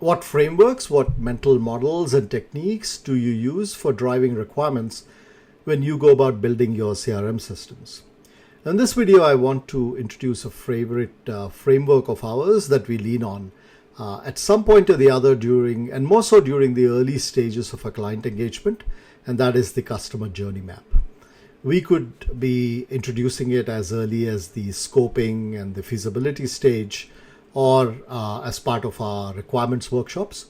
What frameworks, what mental models and techniques do you use for driving requirements when you go about building your CRM systems? In this video, I want to introduce a favorite framework of ours that we lean on at some point or the other during, and more so during the early stages of a client engagement, and that is the customer journey map. We could be introducing it as early as the scoping and the feasibility stage, or as part of our requirements workshops.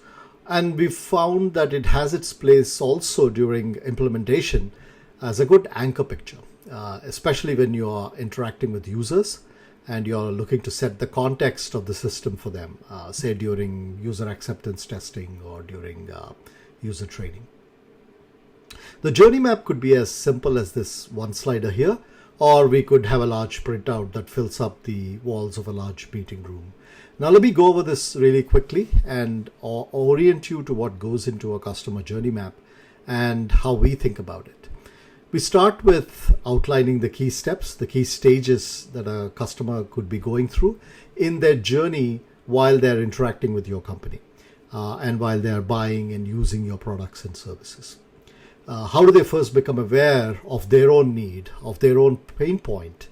And we've found that it has its place also during implementation as a good anchor picture, especially when you are interacting with users and you're looking to set the context of the system for them, say during user acceptance testing or during user training. The journey map could be as simple as this one slider here, or we could have a large printout that fills up the walls of a large meeting room. Now let me go over this really quickly and orient you to what goes into a customer journey map and how we think about it. We start with outlining the key steps, the key stages that a customer could be going through in their journey while they're interacting with your company and while they're buying and using your products and services. How do they first become aware of their own need, of their own pain point?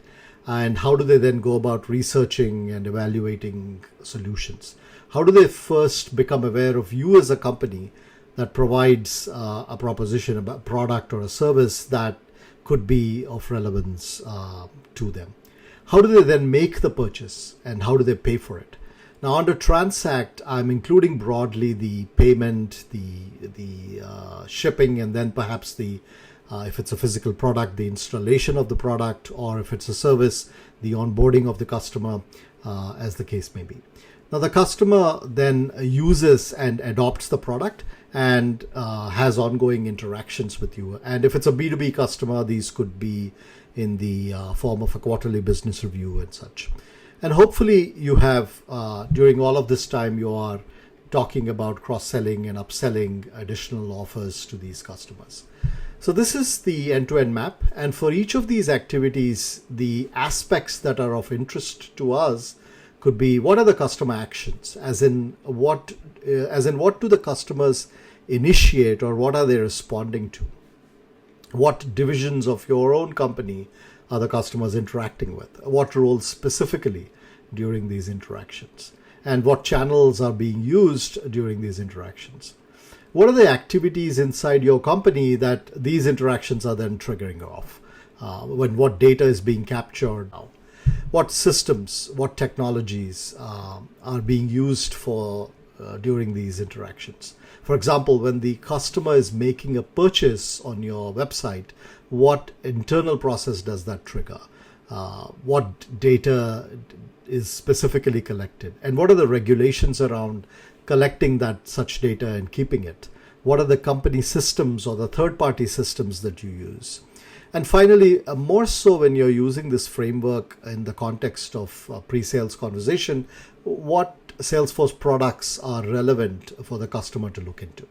And how do they then go about researching and evaluating solutions? How do they first become aware of you as a company that provides a proposition, a product or a service that could be of relevance to them? How do they then make the purchase and how do they pay for it? Now under Transact, I'm including broadly the payment, the shipping, and then perhaps the if it's a physical product, the installation of the product, or if it's a service, the onboarding of the customer, as the case may be. Now the customer then uses and adopts the product and has ongoing interactions with you. And if it's a B2B customer, these could be in the form of a quarterly business review and such. And hopefully you have, during all of this time, you are talking about cross-selling and upselling additional offers to these customers. So this is the end-to-end map. And for each of these activities, the aspects that are of interest to us could be, what are the customer actions? As in what do the customers initiate, or what are they responding to? What divisions of your own company are the customers interacting with? What roles specifically during these interactions? And what channels are being used during these interactions? What are the activities inside your company that these interactions are then triggering off? What data is being captured now? What systems, what technologies are being used for during these interactions? For example, when the customer is making a purchase on your website, what internal process does that trigger? What data is specifically collected? And what are the regulations around collecting that such data and keeping it? What are the company systems or the third-party systems that you use? And finally, more so when you're using this framework in the context of a pre-sales conversation, what Salesforce products are relevant for the customer to look into?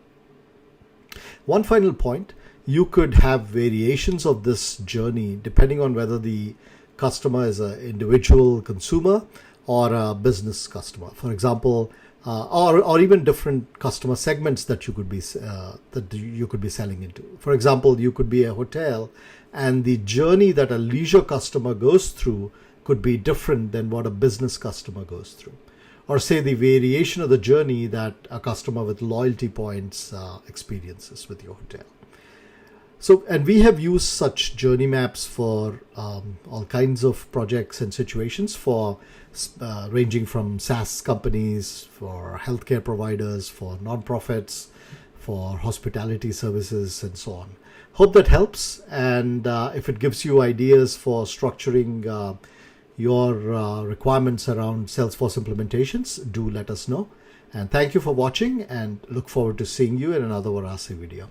One final point, you could have variations of this journey depending on whether the customer is an individual consumer or a business customer. For example, or even different customer segments that you could be selling into. For example, you could be a hotel, and the journey that a leisure customer goes through could be different than what a business customer goes through. Or say the variation of the journey that a customer with loyalty points experiences with your hotel. So, and we have used such journey maps for all kinds of projects and situations, for ranging from SaaS companies, for healthcare providers, for nonprofits, for hospitality services, and so on. Hope that helps. And if it gives you ideas for structuring your requirements around Salesforce implementations, do let us know. And thank you for watching, and look forward to seeing you in another Varasi video.